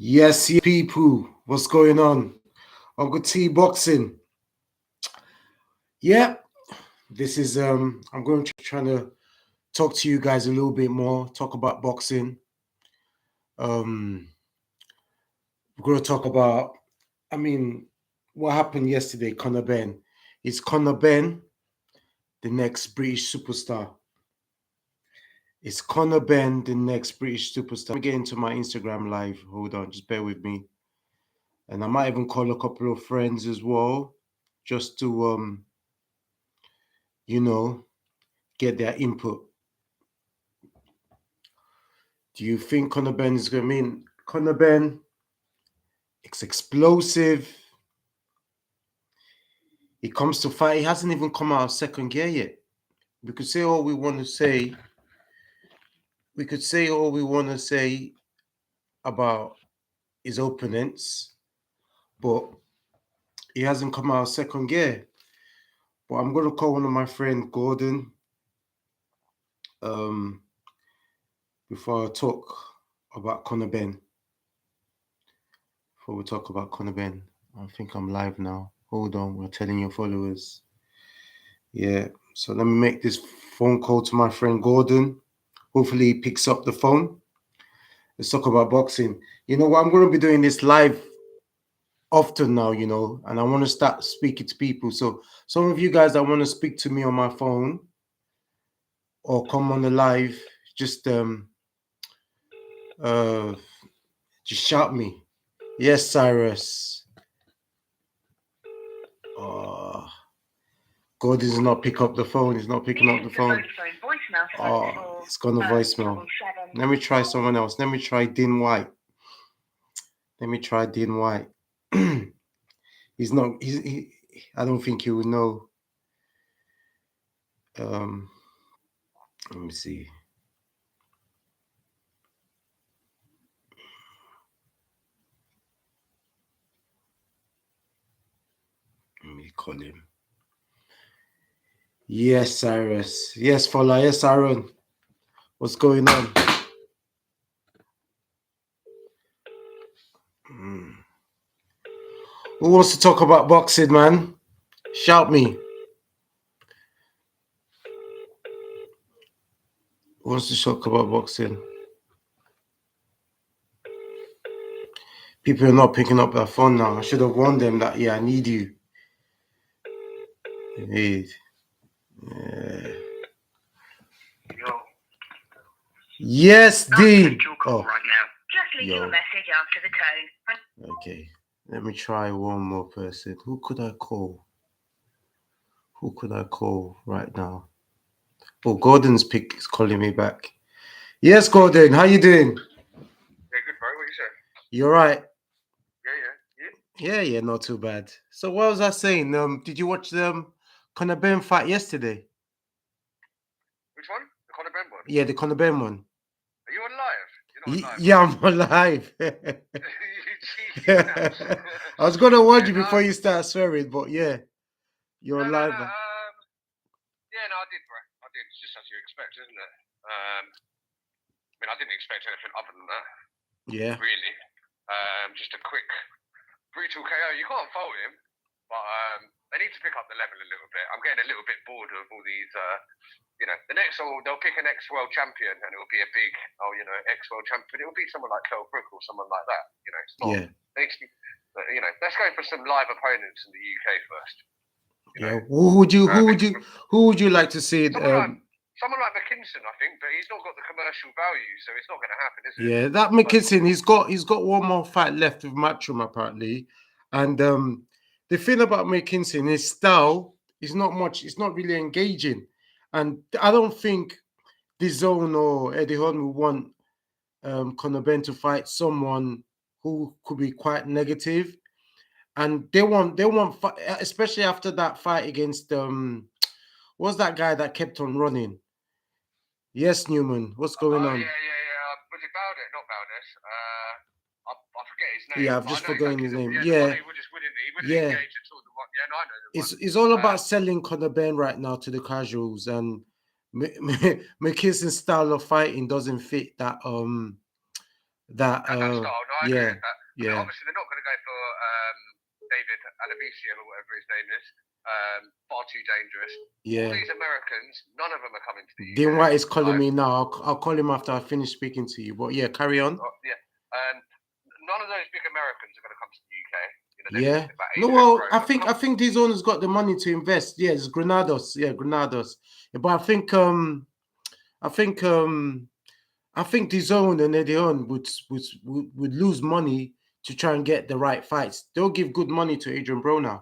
Yes, people, what's going on? Uncle T Boxing. Yeah, this is I'm going to try to talk to you guys a little bit more, talk about boxing. Um we're going to talk about what happened yesterday, Conor Benn. Is Conor Benn the next British superstar? Is Conor Benn the next British superstar? Let me get into my Instagram live. Hold on, just bear with me. And I might even call a couple of friends as well, just to you know, get their input. Do you think Conor Benn is going to mean Conor Benn? It's explosive. He comes to fight. He hasn't even come out of second gear yet. We could say all we want to say. We could say all we want to say about his opponents, but he hasn't come out of second gear. But I'm going to call one of my friend Gordon um, before I talk about Conor Benn. Before we talk about Conor Benn, I think I'm live now. Hold on, we're telling your followers. Yeah, so let me make this phone call to my friend Gordon. Hopefully he picks up the phone. Let's talk about boxing. You know what? I'm going to be doing this live often now, and I want to start speaking to people. So some of you guys that want to speak to me on my phone or come on the live, just uh just shout me. Yes, Cyrus. Gordon's not pick up the phone. He's not picking up the phone. Oh, it's gone to voicemail. Let me try someone else. Let me try Dean White. He's not. I don't think he would know. Let me see. Let me call him. Yes, Cyrus. Yes, Fola. Yes, Aaron. What's going on? Who wants to talk about boxing, man? Shout me. Who wants to talk about boxing? People are not picking up their phone now. I should have warned them that, I need you. Hey. Yes, Dean. Oh. Right now. Just leave you a message after the tone. Okay. Let me try one more person. Who could I call? Right now? Oh, Gordon's pick is calling me back. Yes, Gordon. How you doing? Yeah, good, bro. What you say? You're right. Yeah. Yeah, not too bad. So what was I saying? Did you watch the Conor Benn fight yesterday? Which one? The Conor Benn one? Yeah, the Conor Benn one. Are you on live? You're not on live. Yeah, I'm on live. I was gonna warn you before you start swearing, but yeah, you're on live. Yeah, no, I did, bro. I did. It's just as you expect, isn't it? I didn't expect anything other than that. Yeah. Really. Just a quick, brutal KO. You can't fault him, but they need to pick up the level a little bit. I'm getting a little bit bored of all these. The next they'll pick an ex-world champion, and it will be a big, ex-world champion. It will be someone like Kell Brook or someone like that. It's not. Yeah. Let's go for some live opponents in the UK first. Who would you like to see? Someone like McKinson, I think, but he's not got the commercial value, so it's not going to happen, is it? Yeah, that McKinson, he's got one more fight left with Matchroom apparently, and the thing about McKinson, his style is not much. It's not really engaging, and I don't think the Zone or Eddie Hearn will want Conor Benn to fight someone who could be quite negative, and they want, especially after that fight against what's that guy that kept on running? Yes, Newman. What's going on? Yeah. Was it Valdez? Not Valdez. I forget his name. Yeah, I've just forgotten his name. He wouldn't engage at all. Yeah, no, I know the one. It's all about selling Conor Benn right now to the casuals, and McKinson's style of fighting doesn't fit that that that style. No, I agree yeah, with that. yeah, Obviously, they're not going to go for David Alavisio or whatever his name is. Far too dangerous. yeah. All these Americans, none of them are coming to the UK. Dean White is calling me now. I'll call him after I finish speaking to you. But yeah, carry on. Yeah. None of those big Americans are going to come to the UK. You know, Yeah. No, well, I think these owners got the money to invest. Yeah, it's Granados. Yeah, Granados. Yeah, but I think DAZN and Eddie Hearn would lose money to try and get the right fights. They'll give good money to Adrian Broner,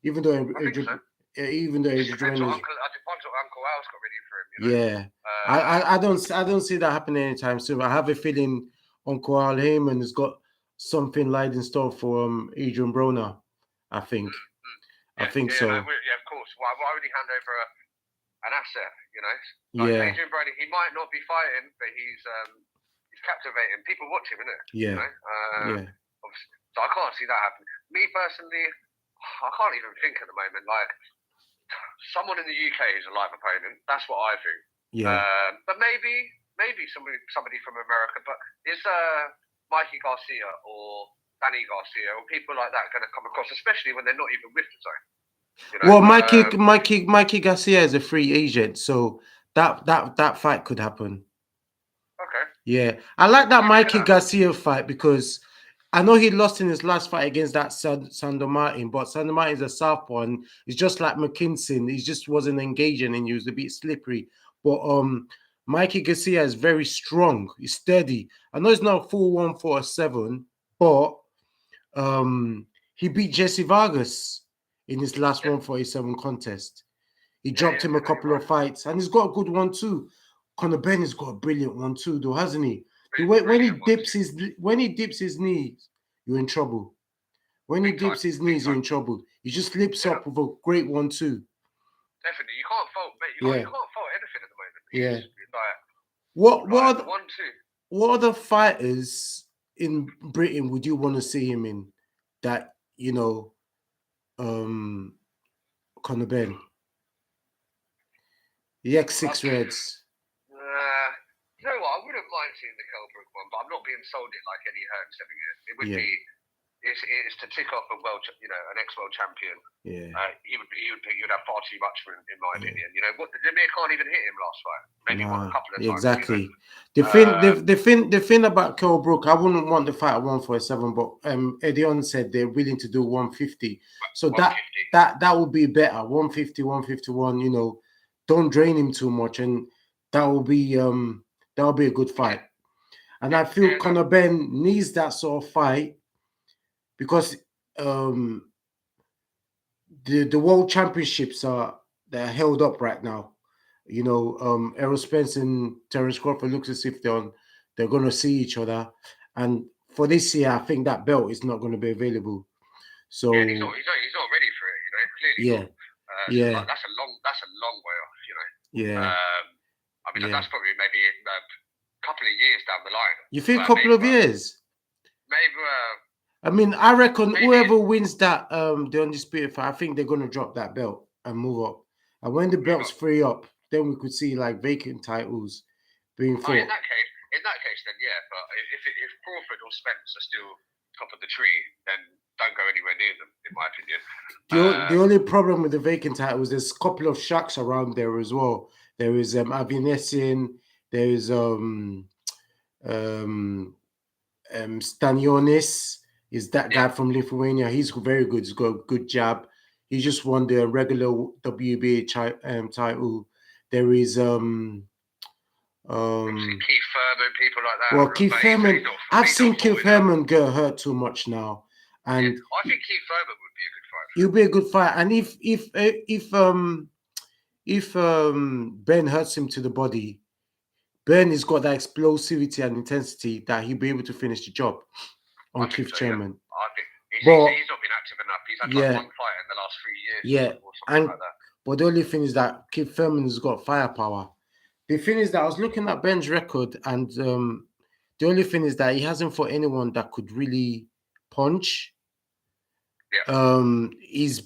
even though Adrian depends what Uncle Al's got ready for him. You know? Yeah, I don't see that happening anytime soon. I have a feeling Uncle Al Heyman has got something light in store for Adrian Broner. I think. I think so. No, of course. Why would he hand over an asset? You know, Adrian Broner. He might not be fighting, but he's captivating. People watch him, innit? Yeah. You know? So I can't see that happening. Me personally, I can't even think at the moment. Like someone in the UK is a live opponent. That's what I think. Yeah. But maybe somebody from America. But is Mikey Garcia or Danny Garcia or people like that going to come across, especially when they're not even with the zone? You know? Well, Mikey Garcia is a free agent, so that fight could happen. Okay. Yeah, I like that Mikey Garcia fight because I know he lost in his last fight against that Sandor Martin, but Sandor Martin's a southpaw and he's just like McKinson. He just wasn't engaging and he was a bit slippery. But Mikey Garcia is very strong. He's steady. I know he's not full 147, but he beat Jesse Vargas in his last 147 contest. He dropped him a couple of fights, and he's got a good one too. Conor Benn has got a brilliant one too, though, hasn't he? When he dips his knees, you're in trouble. When he dips his knees, you're in trouble. He just slips up with a great one too. Definitely, you can't fault, mate. You can't fault anything at the moment. What other fighters in Britain would you want to see him in? That Conor Benn. The X6 Reds. You know what? I wouldn't mind seeing the Kelbrook one, but I'm not being sold it like Eddie Hearn selling it. It would be. It's to tick off an ex-world champion. Yeah. He would have far too much for him, in my opinion. You know, Demir can't even hit him last fight. Maybe a couple of times. Exactly. You know? The thing about Kelbrook, I wouldn't want the fight at 147, but Eddie Hearn said they're willing to do 150. So 150. that would be better. 150, 151. You know, don't drain him too much, and that will be a good fight. And I feel Conor Benn needs that sort of fight because the world championships they're held up right now. You know, Errol Spence and Terence Crawford looks as if they're going to see each other, and for this year, I think that belt is not going to be available. So he's not ready for it. You know, clearly. So that's a long way off. You know. I mean, that's probably maybe a couple of years down the line. You think a couple of years? Maybe. I mean, I reckon whoever wins that the undisputed fight, I think they're going to drop that belt and move up. And when the belts free up, then we could see like vacant titles being fought. In that case, then yeah. But if Crawford or Spence are still top of the tree, then don't go anywhere near them, in my opinion. The only problem with the vacant titles, there's a couple of shacks around there as well. There is Avinesin, there is Stanionis. Is that guy from Lithuania? He's very good. He's got a good jab. He just won the regular WBA title. There is Keith Thurman, people like that. Well, Keith Thurman, I've seen Keith Thurman get hurt too much now, and I think Keith Thurman would be a good fight. He'll be a good fight, and if Ben hurts him to the body, Ben has got that explosivity and intensity that he'll be able to finish the job on Keith Thurman. Yeah. I think he's not been active enough. He's had like one fight in the last 3 years. Yeah, or something like that. But the only thing is that Keith Thurman has got firepower. The thing is that I was looking at Ben's record, and the only thing is that he hasn't fought anyone that could really punch. Yeah. He's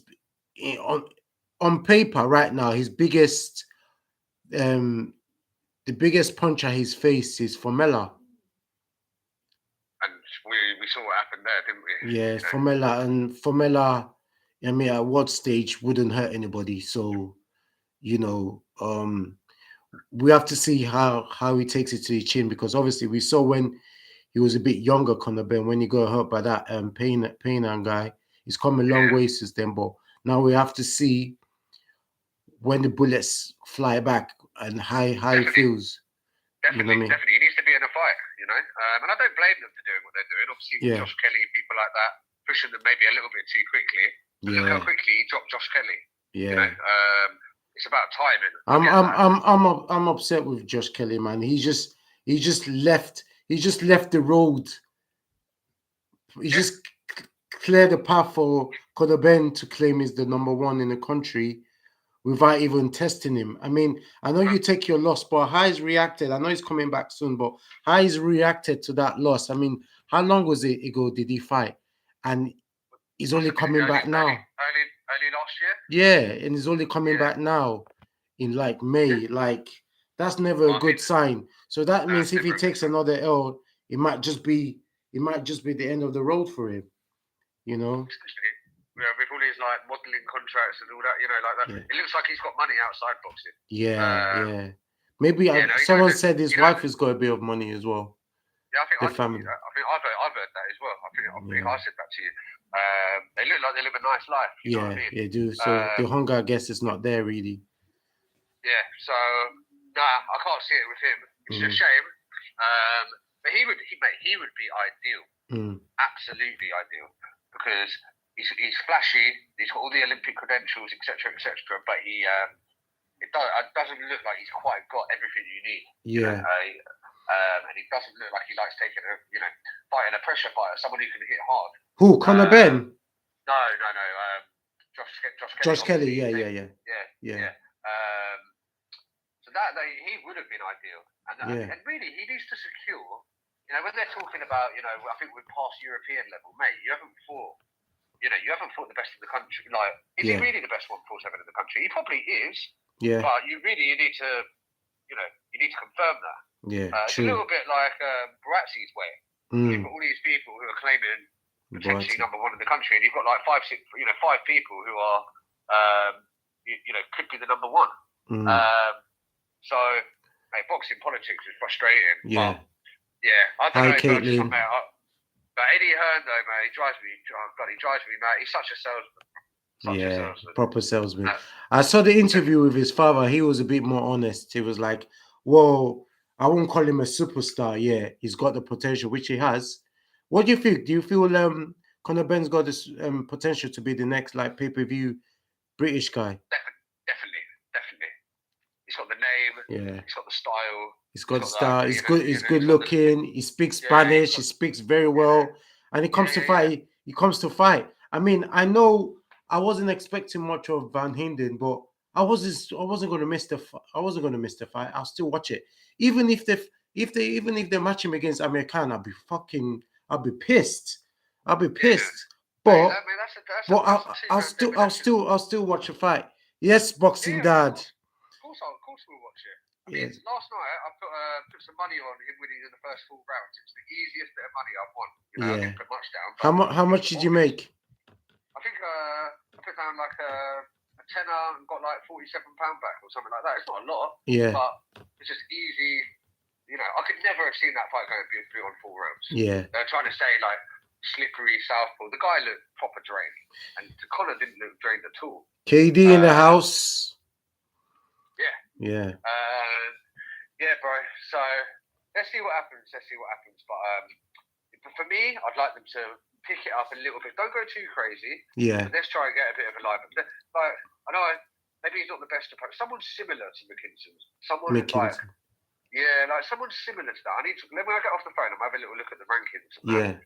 on paper right now. His biggest, the biggest puncher he's faced is Formella. we saw what happened there, didn't we? Yeah, You know? Formella. I mean, at what stage wouldn't hurt anybody? So we have to see how he takes it to the chin, because obviously we saw when he was a bit younger, Conor Benn, when he got hurt by that Payne guy. He's come a long way since then, but now we have to see when the bullets fly back and how he feels. You know what I mean? Definitely. He needs to be in a fight, and I don't blame them for doing what they're doing. Obviously, with Josh Kelly and people like that, pushing them maybe a little bit too quickly. But look how quickly he dropped Josh Kelly. Yeah. It's about timing. I'm upset with Josh Kelly, man. He just left the road. He just cleared the path for Conor Benn to claim he's the number one in the country without even testing him. I mean, I know you take your loss, but how he's reacted, I know he's coming back soon, but how he's reacted to that loss. I mean, how long was it ago did he fight? And he's only coming back now. Early last year? Yeah, and he's only coming back now in like May. Like, that's never a good sign. So that means if he takes another L, it might just be the end of the road for him. With all his like modelling contracts and all that, like that. Yeah. It looks like he's got money outside boxing. Yeah. Maybe someone said his wife has got a bit of money as well. Yeah, I think I've heard that as well. I think I said that to you. They look like they live a nice life. You know what I mean? They do. So the hunger, I guess, is not there really. Yeah. So I can't see it with him. It's a shame. But he would be ideal. Absolutely ideal, because he's flashy. He's got all the Olympic credentials, etc., etc. But it doesn't look like he's quite got everything you need. Yeah. And he doesn't look like he likes taking fighting a pressure fighter, someone who can hit hard. Who? Conor Benn? No. Josh Kelly. Yeah. So that he would have been ideal, and really he needs to secure. When they're talking about, I think we're past European level, mate. You haven't fought. You haven't fought the best in the country. Like, is he really the best 147 in the country? He probably is. Yeah. But you need to, you need to confirm that. Yeah, it's a little bit like Barazzi's way. You've got all these people who are claiming potentially number one in the country, and you've got like five people who are, could be the number one. So, mate, boxing politics is frustrating. Yeah. But, I don't know. Caitlin. But Eddie Hearn, though, man, he drives me. He drives me mad. He's such a salesman. Proper salesman. I saw the interview with his father. He was a bit more honest. He was like, "Whoa, I won't call him a superstar. Yeah, he's got the potential, which he has." What do you think? Do you feel Conor Benn's got this potential to be the next like pay-per-view British guy? Definitely. He's got the name. Yeah. He's got the style. He's got the style. He's good. He's good looking. He speaks Spanish. He speaks very well. And he comes to fight. He comes to fight. I mean, I know I wasn't expecting much of Van Hinden, but I wasn't going to miss the. I wasn't going to miss the fight. I'll still watch it, even if they match him against Amir Khan. I'll be pissed. I'll be pissed. But I'll still watch the fight. Yes, boxing dad. Of course we'll watch it. I mean, last night I put some money on him winning in the first 4 rounds. It's the easiest bit of money I've won. I didn't put much down. How much did you make? I think I put down like a tenner and got like £47 back or something like that. It's not a lot. Yeah. But it's just easy. I could never have seen that fight going beyond 4 rounds. Yeah. They're trying to say like slippery southpaw. The guy looked proper drained, and Conor didn't look drained at all. KD in the house. Yeah. Yeah, bro. So let's see what happens. But for me, I'd like them to pick it up a little bit. Don't go too crazy. Yeah. Let's try and get a bit of a life. Like, I know maybe he's not the best opponent. Someone similar to McKinson. Someone like someone similar to that. I need to. When I get off the phone, I'm have a little look at the rankings. Yeah.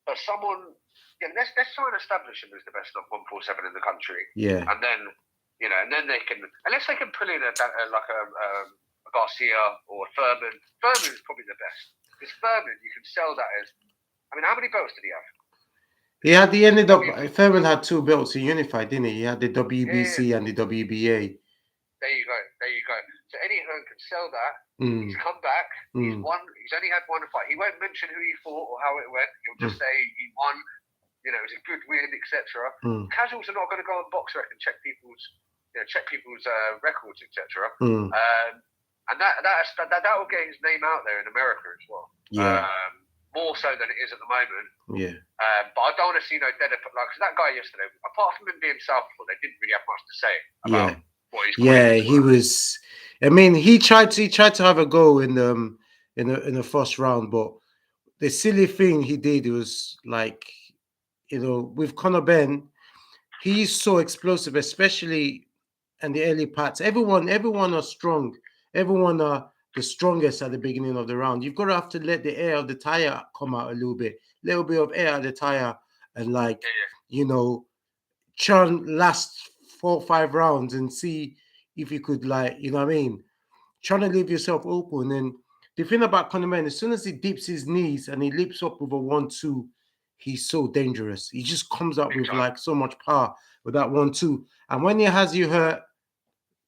But someone. Yeah. Let's try and establish him as the best 147 in the country. Yeah. And then. And then they can, unless they can pull in a Garcia or a Furman. Furman is probably the best. Because Furman, you can sell that as, I mean, how many belts did he have? He ended up, Furman had 2 belts. He unified, didn't he? He had the WBC and the WBA. There you go. So So Eddie Hearn can sell that. Mm. He's come back. He's Mm. won. He's only had one fight. He won't mention who he fought or how it went. He'll just say he won. You know, it was a good win, etc. Casuals are not going to go on BoxRec and check people's records, etc. And that will get his name out there in America as well. Yeah. More so than it is at the moment. Yeah. But I don't want to see no dead. Like, cause that guy yesterday, apart from him being southpaw, they didn't really have much to say about what his he was. I mean, he tried to have a go in the first round, but the silly thing he did was like, you know, with Conor Benn, he's so explosive, especially in the early parts. Everyone are strong. Everyone are the strongest at the beginning of the round. You've got to have to let the air of the tire come out a little bit of air out of the tire, and like, you know, churn last 4 or 5 rounds and see if you could, like, you know what I mean, trying to leave yourself open. And the thing about Conor Benn, as soon as he dips his knees and he leaps up with a 1-2, he's so dangerous. He just comes up with like so much power with that 1-2. And when he has you hurt,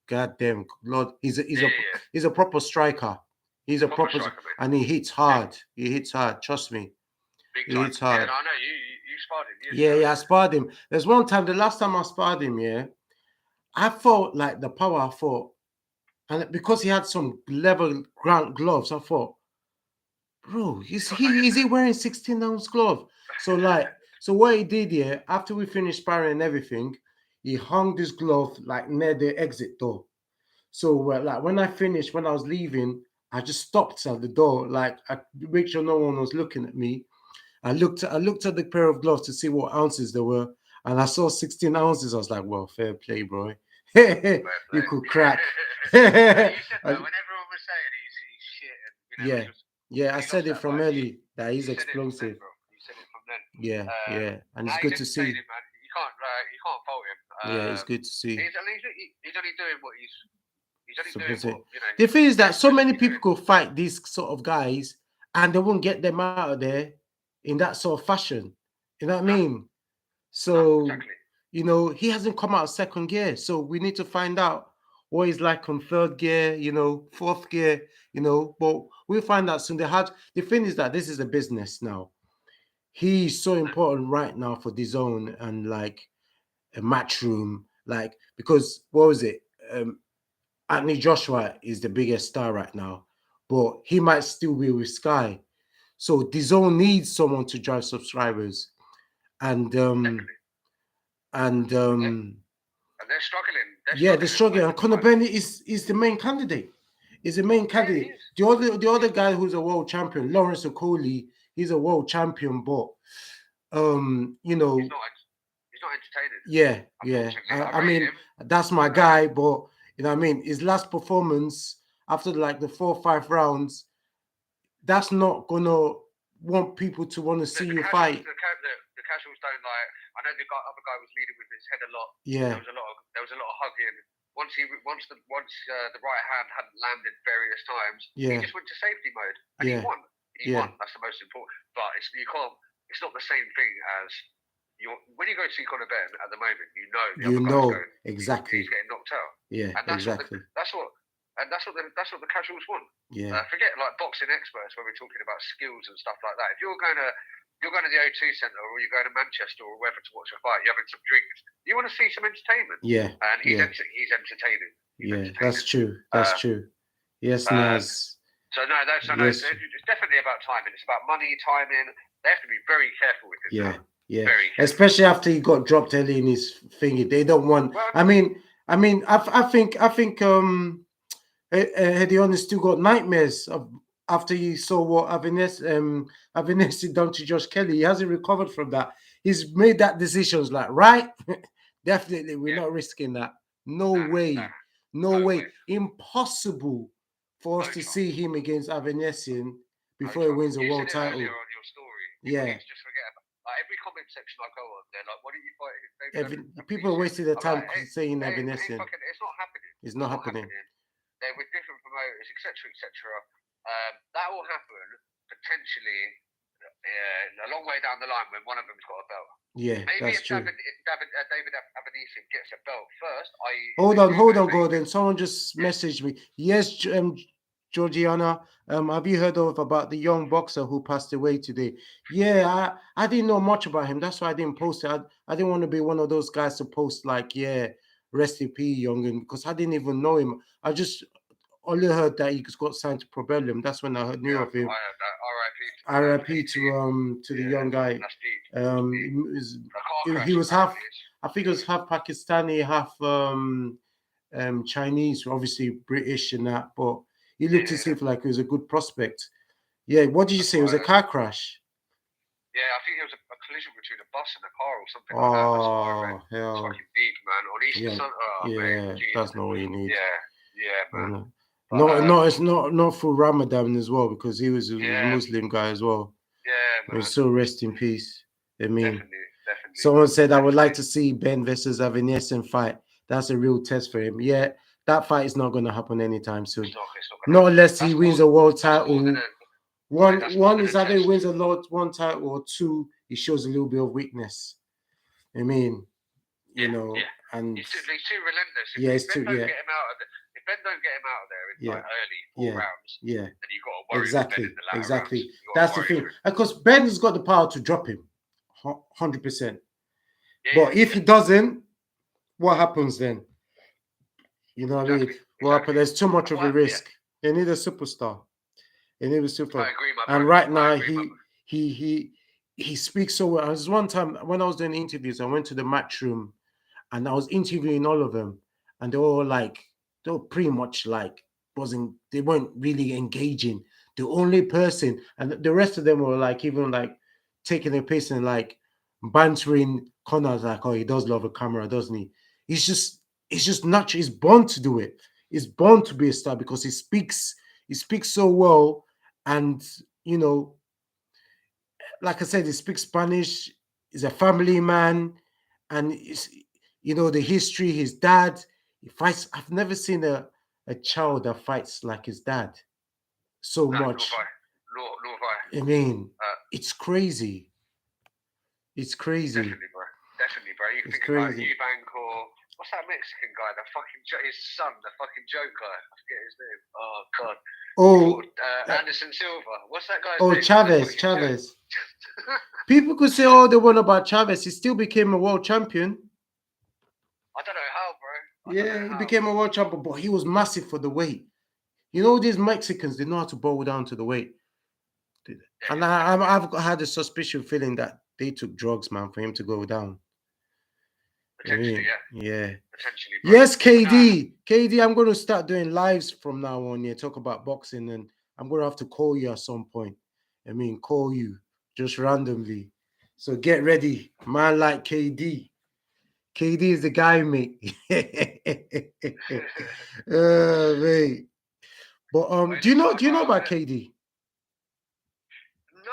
goddamn Lord, he's a proper striker. He's a proper striker, and he hits hard. He hits hard. Trust me. He hits hard. Yeah, I know you sparred him. Yeah, I sparred him. There's one time, the last time I sparred him, I felt like the power. I thought, and because he had some level ground gloves, I thought, bro, is he wearing 16-ounce glove? So what he did, after we finished sparring and everything, he hung this glove like near the exit door. So like when I finished, when I was leaving, I just stopped at the door, like I make sure no one was looking at me. I looked at the pair of gloves to see what ounces there were, and I saw 16 ounces. I was like, well, fair play, bro. You could crack. You said that when everyone was saying he's shit. And, you know, I said it from early that he's explosive. You said it from then. Yeah, and it's good to see. Man. You can't fault him. Yeah, it's good to see. He's only doing what he's only doing. What, you know, the thing is that so many people could fight these sort of guys, and they won't get them out of there in that sort of fashion. You know what I mean? So, exactly. You know, he hasn't come out of second gear. So we need to find out what he's like on third gear, you know, fourth gear, you know, but we'll find out soon. The thing is that this is a business now. He's so important right now for DAZN and like a Matchroom, like, because what was it? Anthony Joshua is the biggest star right now, but he might still be with Sky. So DAZN needs someone to drive subscribers, and they're struggling. They're struggling. And Conor Benn is the main candidate. Is the main candidate. The other guy who's a world champion, Lawrence Okoli, he's a world champion, but you know, he's not entertaining. Yeah. I mean, that's my guy, but you know what I mean, his last performance after like the 4 or 5 rounds, that's not gonna want people to want to see you fight. The casuals don't like. I know the other guy was leading with his head a lot. Yeah. There was a lot of hugging. Once the right hand hadn't landed various times, he just went to safety mode and he won. He won. That's the most important. But it's not the same thing as when you go to see Conor Benn at the moment. You know exactly. He's getting knocked out. Yeah, and that's exactly. That's what the casuals want. Yeah. Forget like boxing experts when we're talking about skills and stuff like that. If you're going to the O2 Centre or you're going to Manchester or wherever to watch a fight, you're having some drinks, you want to see some entertainment. Yeah. And he's entertaining. That's true. That's true. Yes, Naz. So no, it's definitely about timing. It's about money, timing. They have to be very careful with this. Yeah. Especially after he got dropped early in his thingy. They don't want. Well, I think Hedion still got nightmares after he saw what Avinesi done to Josh Kelly. He hasn't recovered from that. He's made that decision. Like, right? Definitely, we're not risking that. No way. Impossible for us to see him against Avinesi before he wins a world title. On your story. People need to just forget about. Like every comment section I go on, they're like, "What are you fighting?" People are wasting their time saying Avinesi. It's not happening. It's not happening. They're with different promoters, etc. That will happen potentially a long way down the line when one of them's got a belt. Yeah, Maybe that's if true. David Avedition gets a belt first, Hold on, Gordon. Someone just messaged me. Yes, Georgiana. Have you heard of about the young boxer who passed away today? Yeah, I didn't know much about him. That's why I didn't post it. I didn't want to be one of those guys to post like, yeah, rest in peace, youngin, because I didn't even know him. I just only heard that he got signed to Probellum. That's when I knew of him. I heard that. R.I.P. to the young guy. That's deep. He was half. I think it was half Pakistani, half Chinese, obviously British and that, but he looked as if like he was a good prospect. Yeah, what did you say? It was a car crash? Yeah, I think it was a collision between a bus and a car or something like that. That's what I read. Hell. It's fucking deep, man. On Easter Sunday. That's not what you need. Yeah, man. It's not for Ramadan as well, because he was a Muslim guy as well. Yeah, man. So rest in peace. I mean, definitely. Someone said I would like to see Ben versus Avinesian fight. That's a real test for him. Yeah, that fight is not going to happen anytime soon. Not unless he wins a world title. One is either he wins one title, or two, he shows a little bit of weakness. I mean, you know, and he's too relentless. If Ben don't get him out of there in like early 4 rounds, then you got to worry exactly, about Ben in the latter exactly. rounds. That's the thing, because Ben has got the power to drop him, 100%. But if he doesn't, what happens then? You know what I mean? What happens? There's too much of a risk. They need a superstar. They need a superstar. I agree, and right now, he speaks so well. There's one time when I was doing interviews, I went to the match room, and I was interviewing all of them, and they were pretty much like they weren't really engaging. The only person, and the rest of them were like even like taking a piss and like bantering Conor, like, oh, he does love a camera, doesn't he? He's just natural. He's born to do it. He's born to be a star because he speaks so well, and you know, like I said, he speaks Spanish. He's a family man, and you know the history. His dad, he fights. I've never seen a child that fights like his dad so much. I mean, it's crazy. It's crazy. Definitely, bro. You can think about Eubank or what's that Mexican guy? His son, the fucking joke guy. I forget his name. Oh god. Anderson Silva. What's that guy's name? Chavez. People could say all they want about Chavez. He still became a world champion. I don't know how, bro. He became a world champion, but he was massive for the weight. You know, these Mexicans, they know how to bow down to the weight. And I've had a suspicious feeling that they took drugs, man, for him to go down. Potentially, yeah. Potentially, yes, KD, I'm going to start doing lives from now on. Yeah, talk about boxing, and I'm going to have to call you at some point. I mean, call you just randomly. So get ready, man. Like KD. KD is the guy, mate. Mate. But do you know about KD? No.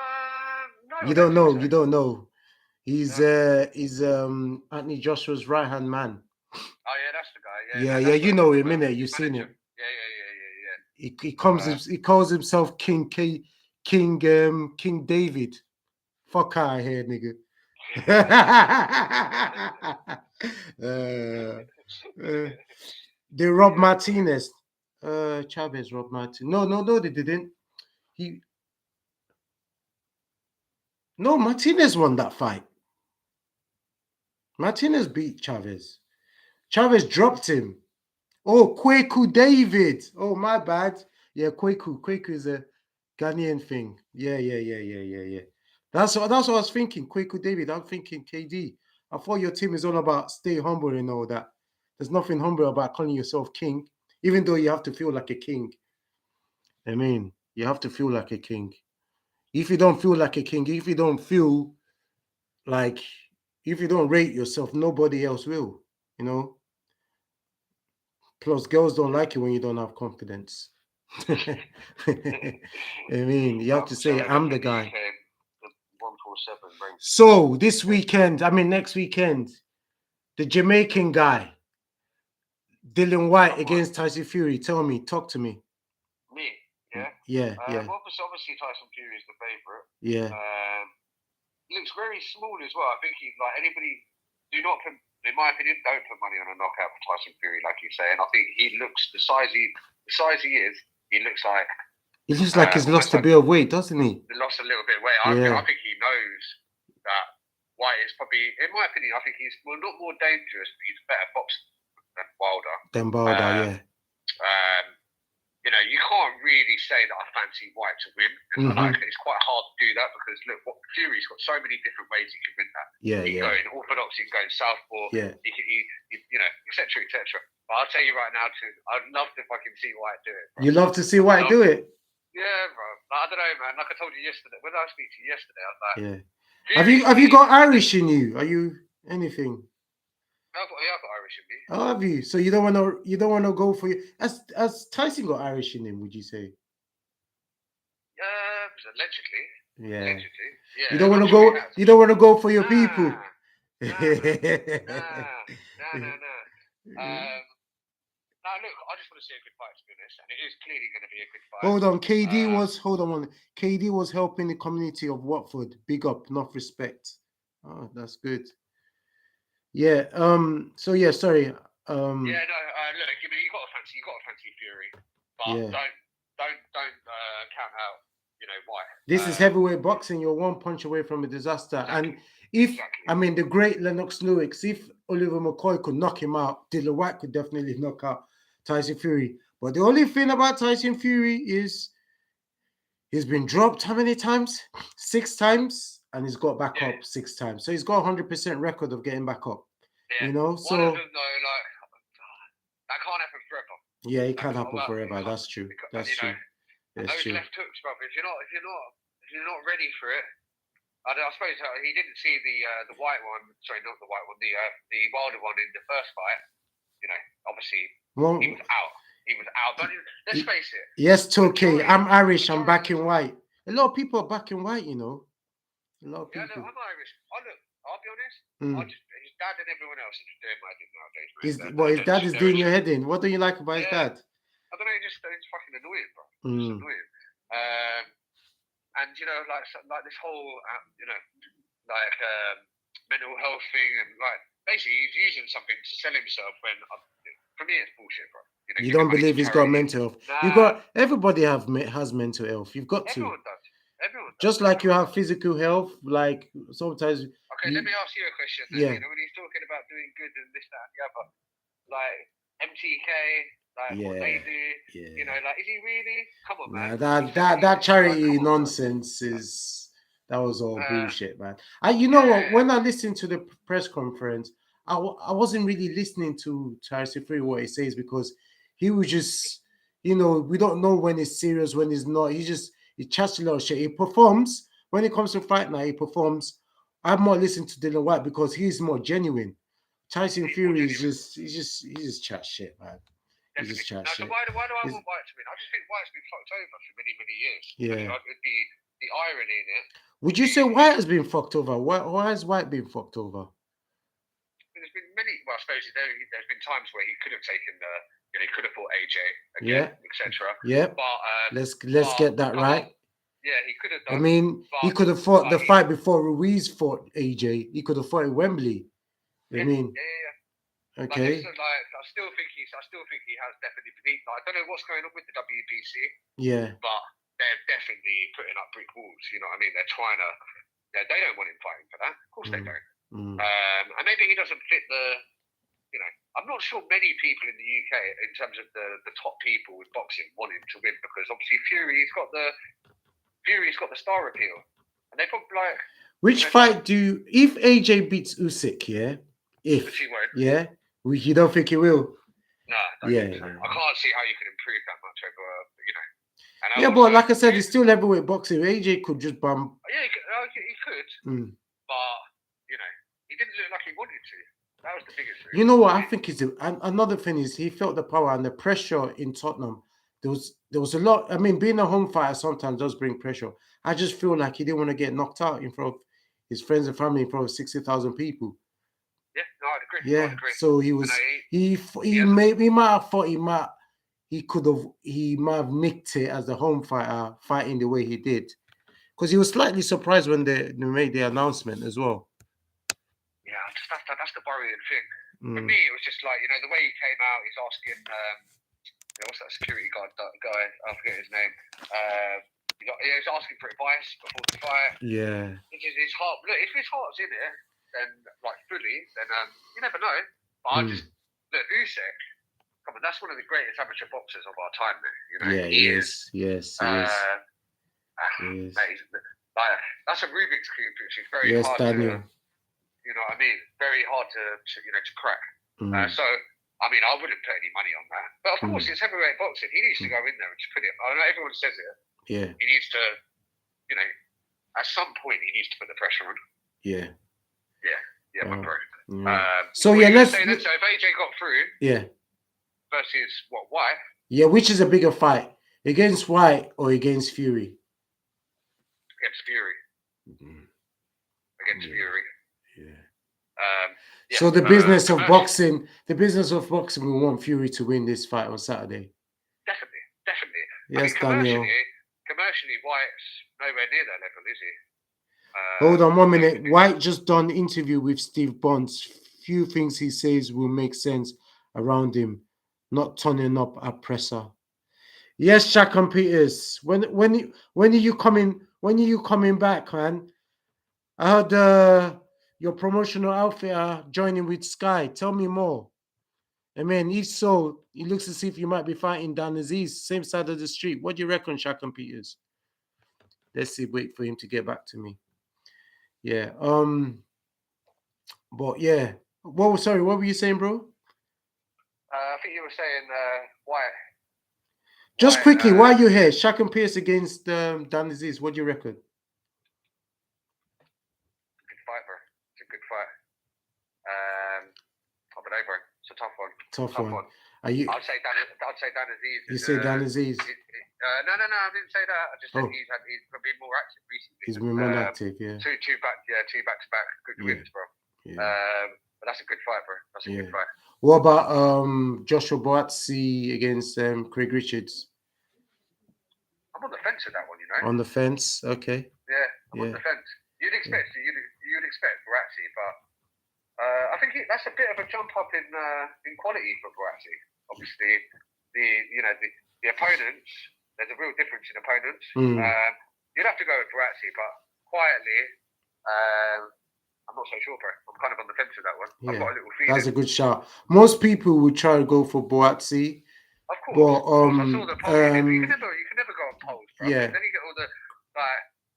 You don't know. You don't know. He's Anthony Joshua's right hand man. Oh yeah, that's the guy. Yeah. You know him, innit? You've seen him. Yeah. He calls himself King David. Fuck out of here, nigga. They robbed Martinez. Chavez robbed Martinez. No, they didn't. Martinez won that fight. Martinez beat Chavez. Chavez dropped him. Oh, Kwaku David. Oh, my bad. Yeah, Kwaku. Kwaku is a Ghanaian thing. Yeah. That's what I was thinking. Kwaku David. I'm thinking KD. I thought your team is all about stay humble and all that. There's nothing humble about calling yourself king, even though you have to feel like a king. I mean, you have to feel like a king. If you don't feel like a king, if you don't feel like, if you don't rate yourself, nobody else will, you know? Plus, girls don't like you when you don't have confidence. I mean, you have to say, I'm the guy. So this weekend, next weekend, the Jamaican guy, Dylan White against Tyson Fury. Talk to me. Me? Yeah. Yeah. Obviously, Tyson Fury is the favourite. Yeah. Looks very small as well. I think he's like anybody. Do not put, in my opinion, don't put money on a knockout for Tyson Fury, like you say. And I think he looks the size he is. He looks like He looks like he's lost a bit of weight, doesn't he? He lost a little bit of weight. Yeah. I think he knows that White is probably, in my opinion, I think he's not more dangerous, but he's a better boxer than Wilder. Yeah. You know, you can't really say that I fancy White to win. It's quite hard to do that because look, Fury's got so many different ways he can win that. He can go in orthodox, he can go in southpaw, he you know, etc. But I'll tell you right now, too, I'd love to fucking see White do it. Bro. You love to see White do it? Yeah, bro. Like, I don't know, man. Like I told you yesterday, when I speak to you yesterday, I was like, have you got Irish in you? Are you anything? I've got Irish in me. Oh, have you? So you don't want to go for you? Has Tyson got Irish in him? Would you say? Allegedly. Yeah. Allegedly. Yeah. You don't want to go. You don't want to go for your people. No. No, look, I just want to see a good fight, to be honest, and it is clearly going to be a good fight. KD was helping the community of Watford. Big up, enough respect. Oh, that's good. Yeah. So yeah, sorry. Look, you got to fancy Fury, but don't count out, you know, White. This is heavyweight boxing. You're one punch away from a disaster. Exactly. And the great Lennox Lewis, if Oliver McCoy could knock him out, Dillian White could definitely knock out Tyson Fury. But the only thing about Tyson Fury is he's been dropped how many times? 6 times, and he's got back up 6 times. So he's got 100% record of getting back up. Yeah. You know, so one of them, though, like, that can't happen forever. Yeah, it can't happen forever. That's true. That's true. Those left hooks, brother. If you're not ready for it, I suppose he didn't see the White one. Sorry, not the White one. The Wilder one in the first fight. You know, obviously he was out. He was out. But let's face it. Yes, it's okay. I'm Irish. I'm backing White. A lot of people are backing White. You know, a lot of people. Yeah, look, I'm Irish. I'll be honest. His dad and everyone else are just doing my head in nowadays. His dad is doing your head in. What do you like about his dad? I don't know. It's fucking annoying, bro. It's annoying. And you know, like this whole, you know, like mental health thing, and like basically he's using something to sell himself. When for me, it's bullshit, bro. You don't believe he's got mental health? Nah. Everybody has mental health. You've got to. Everyone does. Just like you have physical health, like sometimes. Okay, let me ask you a question. Yeah. You know, when he's talking about doing good and this, that, and the other, like MTK, like what they do, you know, like is he really? Come on, man. That charity nonsense that was all bullshit, man. You know what? When I listened to the press conference, I wasn't really listening to Tyson Fury what he says because he was just, you know, we don't know when he's serious, when he's not. He chats a lot of shit. He performs when it comes to fight night. He performs. I'm more listening to Dillian White because he's more genuine. Tyson Fury is just chat shit, man. He just chat shit. So why do I want White to win? I just think White's been fucked over for many, many years. Yeah. Like, the irony in it. Would you say White has been fucked over? Why has White been fucked over? There's been many. Well, I suppose there's been times where he could have taken he could have fought AJ again, etc. Yeah. But let's get that right. Yeah, he could have done. I mean, he could have fought the fight before Ruiz fought AJ. He could have fought at Wembley. I mean, okay. Like, I still think he has definitely been. Like, I don't know what's going on with the WBC. Yeah. But they're definitely putting up brick walls. You know what I mean? They're trying to. They don't want him fighting for that. Of course they don't. And maybe he doesn't fit the. You know, I'm not sure many people in the UK, in terms of the top people with boxing, want him to win because obviously Fury's got the star appeal, and they probably like. Which fight if AJ beats Usyk? Yeah, Which he won't. Yeah, you don't think he will? No, I can't see how you can improve that much over, you know. And yeah, but like I said, it's still heavyweight boxing. AJ could just bump. Yeah, he could. But you know, he didn't look like he wanted to. That was the biggest thing. You know what I think is another thing is he felt the power and the pressure in Tottenham. There was a lot. I mean, being a home fighter sometimes does bring pressure. I just feel like he didn't want to get knocked out in front of his friends and family in front of 60,000 people. Yeah, no, I'd agree. Yeah, so he was he might have thought he he might have nicked it as the home fighter, fighting the way he did, because he was slightly surprised when they made the announcement as well. Yeah, that's the worrying thing. For Mm. me, it was just like, the way he came out, he's asking, what's that security guard guy? I forget his name. He was asking for advice before the fight. Yeah. His heart. Look, if his heart's in it, then like fully, then you never know. But I just look, Usyk. Come on, that's one of the greatest amateur boxers of our time, man. Yeah, he is. Yes, he is. Mate, that's a Rubik's cube, which is very hard Daniel. to. You know what I mean? Very hard to crack. So, I mean, I wouldn't put any money on that. But of course, it's heavyweight boxing. He needs to go in there and just put it. I know everyone says it. Yeah. He needs to, at some point, he needs to put the pressure on. Yeah. Yeah, my bro. So let's. So if AJ got through. Yeah. Versus White? Yeah, which is a bigger fight, against White or against Fury? Against Fury. Against Fury. Yeah. So the business of boxing, we want Fury to win this fight on Saturday. Definitely. Yes, Daniel. Commercially, White's nowhere near that level, is he? Hold on 1 minute. White just done an interview with Steve Bonds. Few things he says will make sense around him, not turning up at presser. Yes, Shaq and Peters. When are you coming? When are you coming back, man? I heard your promotional outfitter joining with Sky. Tell me more. I mean, if so, it looks as if you might be fighting Dan Aziz, same side of the street. What do you reckon, Shaq and Peters? Let's see. Wait for him to get back to me. Yeah. But yeah. Sorry. What were you saying, bro? I think you were saying White. Just quickly, while you're here, Shaq and Pierce against Dan Aziz. What do you reckon? Good fight, bro. It's a good fight. I don't know, bro. It's a tough one. Tough one. Are you? I'd say Dan Aziz. You say Dan Aziz? No. I didn't say that. I just said he's been more active recently. He's been more active, yeah. Two back to back. Good wins, bro. Yeah. But that's a good fight, bro. That's a good fight. What about Joshua Boazzi against Craig Richards? I'm on the fence with that one, On the fence, okay. Yeah, I'm on the fence. You'd expect Boazzi, but I think that's a bit of a jump up in quality for Boazzi. Obviously, the opponents. There's a real difference in opponents. You'd have to go with Boazzi, but quietly. I'm not so sure, bro. I'm kind of on the fence with that one. I've got a little feeling. That's a good shout. Most people would try to go for Boazzi. Of course. But, I saw the poll. You can never go on polls, bro. Yeah. Then you get all the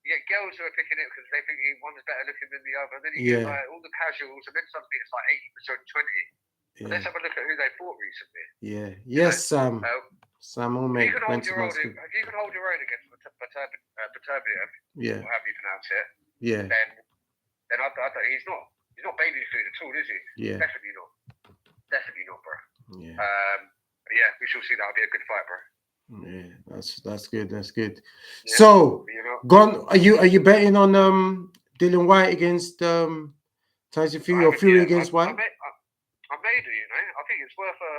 you get girls who are picking it because they think one's better looking than the other. Then you get all the casuals, and then suddenly it's like 80%, 20. But let's have a look at who they fought recently. Yeah. Yes, Sam. Sam O'Make went to Moscow. If you can hold your own against Baturbian, yeah, or however you pronounce it, yeah, then I don't, he's not baby food at all, is he? Yeah. Definitely not, bro. Yeah. Yeah, we shall see. That'll be a good fight, bro. Yeah, that's good. That's good. Yeah. So, are you betting on Dylan White against Tyson Fury or Fury against White? I may do. I think it's worth a.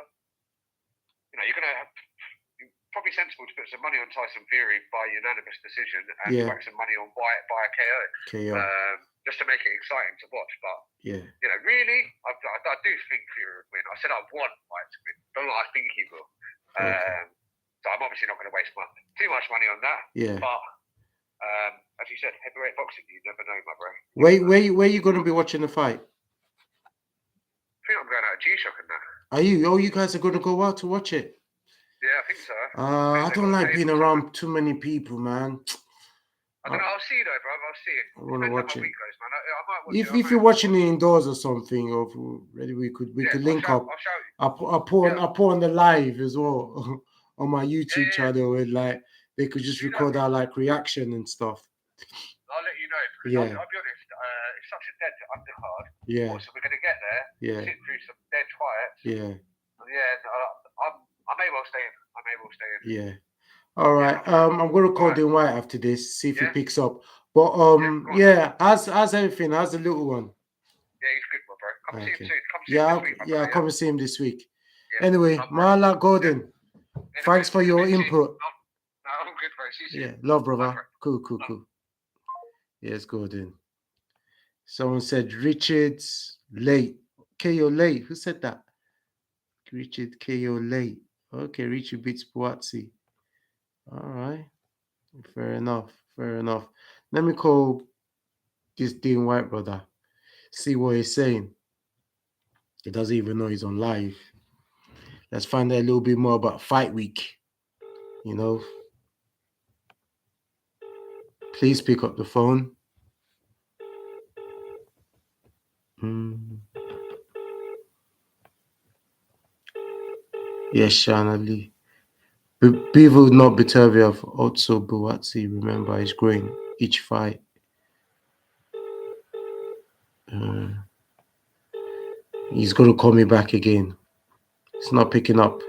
You're gonna have probably sensible to put some money on Tyson Fury by unanimous decision and whack some money on White by a KO. Just to make it exciting to watch. But really, I do think Fury would win. I said I want White to win, but I think he will. So I'm obviously not going to waste too much money on that. Yeah. But as you said, heavyweight boxing, you never know, my bro. Where you going to be watching the fight? I think I'm going out of G-Shock and that. Are you? Oh, you guys are going to go out to watch it? Yeah, I think so. I don't like being around too many people, man. I don't know. I'll see you though, bro. I'll see you. I want to watch it. Goes, man. I might watch if you're watching it indoors or something, or we could link up. I'll put on the live as well on my YouTube channel, and like they could just record our like reaction and stuff. I'll let you know. Because I'll be honest. It's such a dead undercard. Yeah. So we're gonna get there. Yeah. Sit through some dead fights. Yeah. Yeah. I may well stay in. Yeah. All right. I'm gonna call Dylan White after this, see if he picks up. But how's everything? How's the little one? Yeah, he's good, bro. Come see him soon. Come see him this week, I'll come and see him this week. Yeah. Anyway, Marla Gordon. Thanks for your In a bit, input. No, I'm good, bro. See you Yeah, soon. love, Bye, brother. bro. Cool. Yes, Gordon. Someone said Richard's late. KO late. Who said that? Richard KO late. Okay, Richard beats Boazzi. All right. Fair enough. Let me call this Dean White brother. See what he's saying. He doesn't even know he's on live. Let's find out a little bit more about Fight Week. You know. Please pick up the phone. Yes, Shana Lee. Beaver would not be Turvey of also Buatsi. Remember, he's growing each fight. He's going to call me back again. It's not picking up.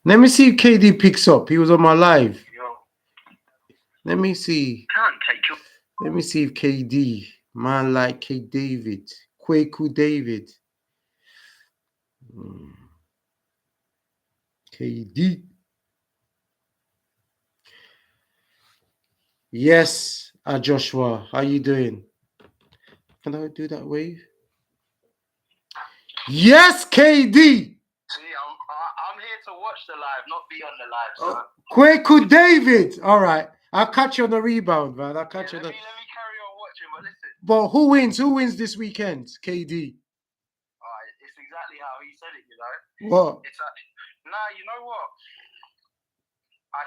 Let me see if KD picks up. He was on my live. Let me see. Let me see if KD, man like K David, Kwaku David. KD. Yes, Joshua. How you doing? Can I do that wave? Yes, KD. See, I'm here to watch the live, not be on the live. So. Kwaku David. All right. I'll catch you on the rebound, man. I'll catch you on the... Let me carry on watching, but listen. But who wins? Who wins this weekend? KD. It's exactly how he said it, you know. What? You know what? I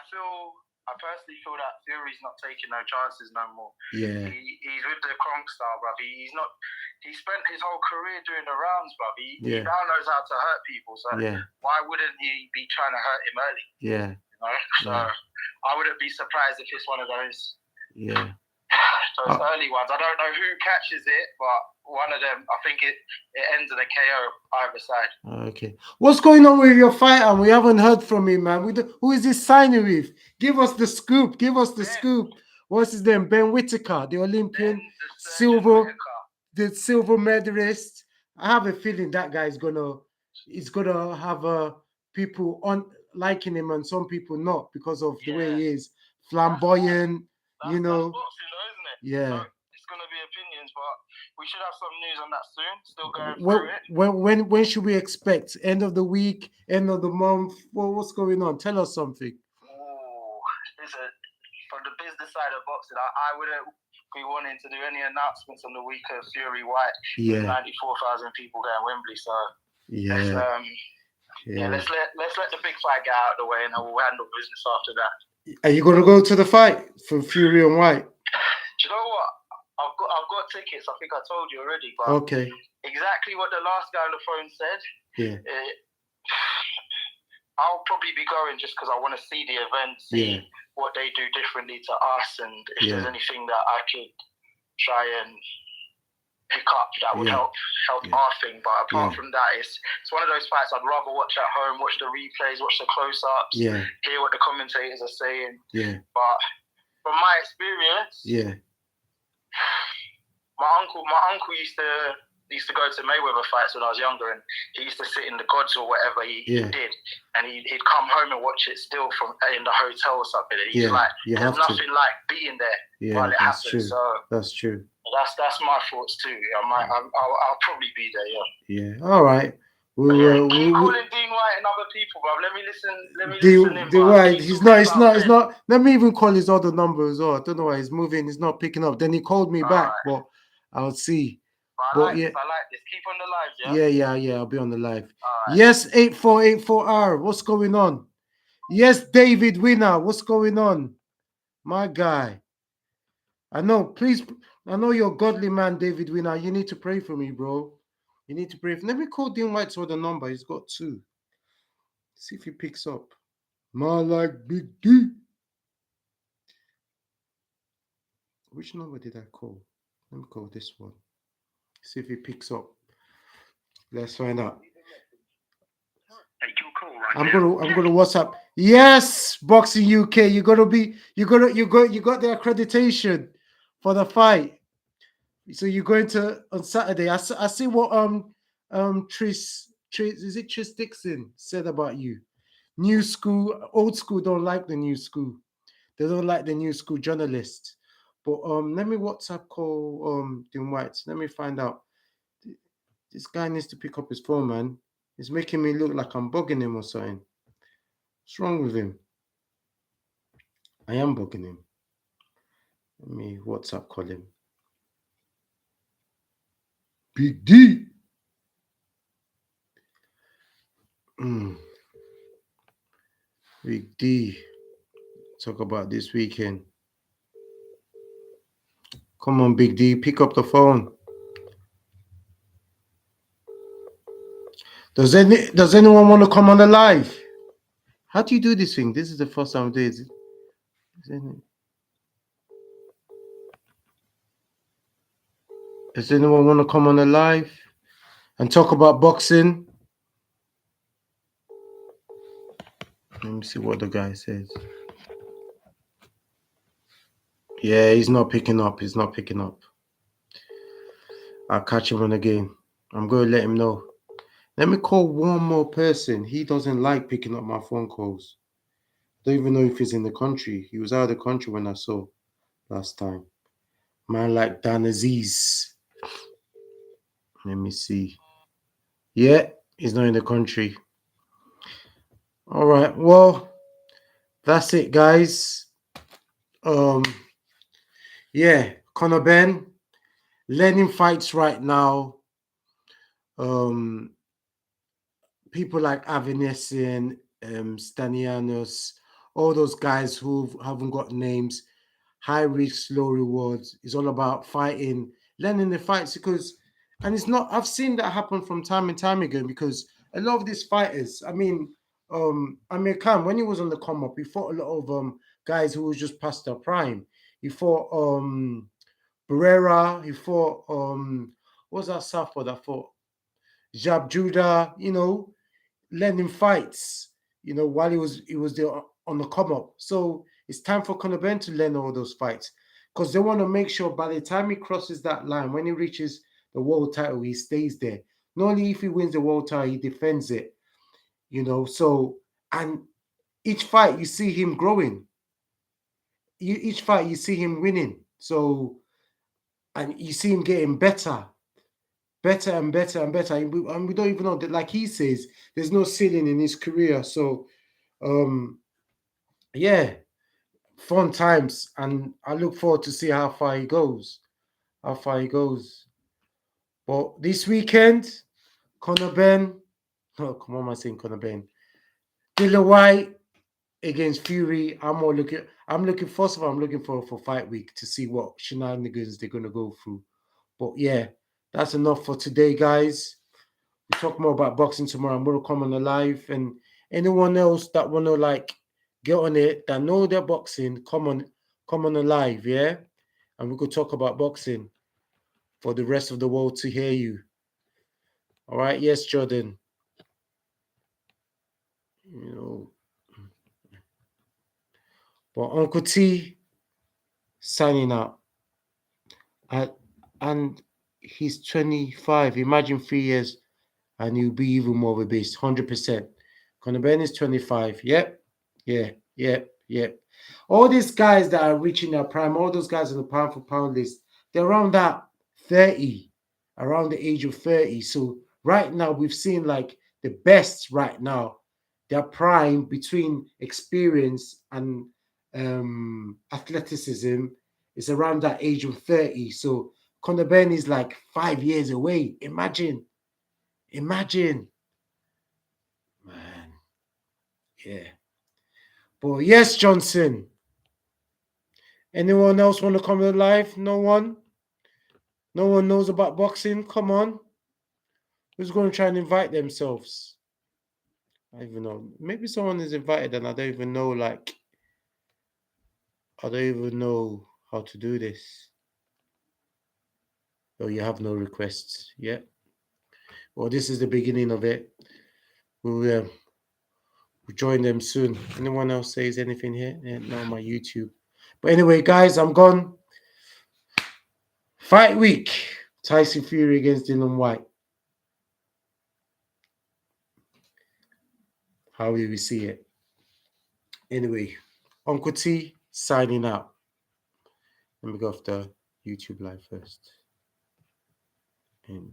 personally feel that Fury's not taking no chances no more. Yeah. He's with the Kronk style, bruv. He spent his whole career doing the rounds, bruv. He now knows how to hurt people. So why wouldn't he be trying to hurt him early? Yeah. You know? So I wouldn't be surprised if it's one of those. Yeah. Those early ones. I don't know who catches it, but one of them, I think it ends in a KO either side. Okay. What's going on with your fighter? We haven't heard from him, man. Who is he signing with? Give us the scoop. Scoop. What's his name? Ben Whittaker, the Olympian, the silver medalist. I have a feeling that guy is gonna have people on liking him and some people not because of the way he is flamboyant. That's boxing, though, isn't it? Yeah. So it's gonna be opinions, but we should have some news on that soon. Still going through it. When should we expect? End of the week? End of the month? What's going on? Tell us something. Listen, from the business side of boxing, I wouldn't be wanting to do any announcements on the week of Fury White. Yeah. 94,000 people going Wembley. So let's let the big fight get out of the way, and then we'll handle business after that. Are you gonna go to the fight for Fury and White? Do you know what? I've got tickets. I think I told you already. But okay. Exactly what the last guy on the phone said. Yeah. I'll probably be going just because I want to see the event, see what they do differently to us, and if there's anything that I could try and pick up that would help our thing. But apart from that, it's one of those fights I'd rather watch at home, watch the replays, watch the close-ups, hear what the commentators are saying. Yeah. But from my experience, my uncle used to go to Mayweather fights when I was younger, and he used to sit in the gods or whatever he did, and he'd come home and watch it still from in the hotel or something. And he's like, there's nothing like being there while it happens. True. So that's true. That's my thoughts too. I'll probably be there. Yeah. Yeah. All right. Keep calling Dean White and other people, bro. Let me listen. Dean White. He's not. Let me even call his other number as well. I don't know why he's moving. He's not picking up. Then he called me back, but I'll see. I like this. Keep on the live, yeah. I'll be on the live. Right. Yes, 8484R. What's going on? Yes, David Winner. What's going on? My guy. I know you're a godly man, David Winner. You need to pray for me, bro. You need to pray. Let me call Dean White's other number. He's got 2. See if he picks up. Man like Big D. Which number did I call? Let me call this one. See if he picks up. Let's find out. I'm gonna WhatsApp. Yes, Boxing UK. You got the accreditation for the fight. So you're going to on Saturday. I see what Tris is it Tris Dixon said about you. New school, old school don't like the new school. They don't like the new school journalists. But let me WhatsApp call Dean White. Let me find out. This guy needs to pick up his phone, man. He's making me look like I'm bugging him or something. What's wrong with him? I am bugging him. Let me WhatsApp call him. Big D. Big D. Talk about this weekend. Come on, Big D. Pick up the phone. Does anyone want to come on the live? How do you do this thing? This is the first time I'm doing it. Does anyone want to come on the live and talk about boxing? Let me see what the guy says. Yeah, he's not picking up. He's not picking up. I'll catch him on again. I'm going to let him know. Let me call one more person. He doesn't like picking up my phone calls. I don't even know if he's in the country. He was out of the country when I saw last time. Man like Dan Aziz. Let me see. Yeah, he's not in the country. All right. Well, that's it, guys. Yeah, Conor Benn learning fights right now. People like Avanesyan, Stanianos, all those guys who haven't got names, high risk, low rewards. It's all about fighting, learning the fights and it's not. I've seen that happen from time and time again because a lot of these fighters. I mean, Amir Khan when he was on the come up, he fought a lot of guys who was just past their prime. He fought Barrera. He fought what was that southpaw that fought Jab Judah. Learning fights, while he was there on the come up. So it's time for Conor Benn to learn all those fights because they want to make sure by the time he crosses that line, when he reaches the world title, he stays there. Not only if he wins the world title, he defends it. So and each fight you see him growing. Each fight you see him winning. So and you see him getting better and better and better. And we don't even know that, like he says, there's no ceiling in his career. So, yeah, fun times. And I look forward to see how far he goes. But this weekend, Conor Benn, oh, come on, am I saying Conor Benn? Dillian White against Fury. I'm looking for fight week to see what shenanigans they're going to go through. But yeah, that's enough for today, guys. We talk more about boxing tomorrow. I'm going to come on the live. And anyone else that want to get on it, that know they're boxing, come on the live, yeah? And we could talk about boxing for the rest of the world to hear you. All right? Yes, Jordan. But Uncle T signing out. And he's 25. Imagine 3 years and he'll be even more of a beast, 100%. Conor Benn is 25. Yep. All these guys that are reaching their prime, all those guys on the pound for pound list, they're around that 30, around the age of 30. So right now, we've seen the best right now, their prime between experience and athleticism is around that age of 30. So Conor Benn is 5 years away. Imagine. Man. Yeah. But yes, Johnson. Anyone else want to come to live? No one? No one knows about boxing? Come on. Who's going to try and invite themselves? I don't even know. Maybe someone is invited and I don't even know, I don't even know how to do this. Oh, you have no requests. Yeah. Well, this is the beginning of it. We'll join them soon. Anyone else says anything here? Yeah, no, my YouTube. But anyway, guys, I'm gone. Fight week. Tyson Fury against Dillian White. How will we see it? Anyway, Uncle T signing out. Let me go off the YouTube live first. And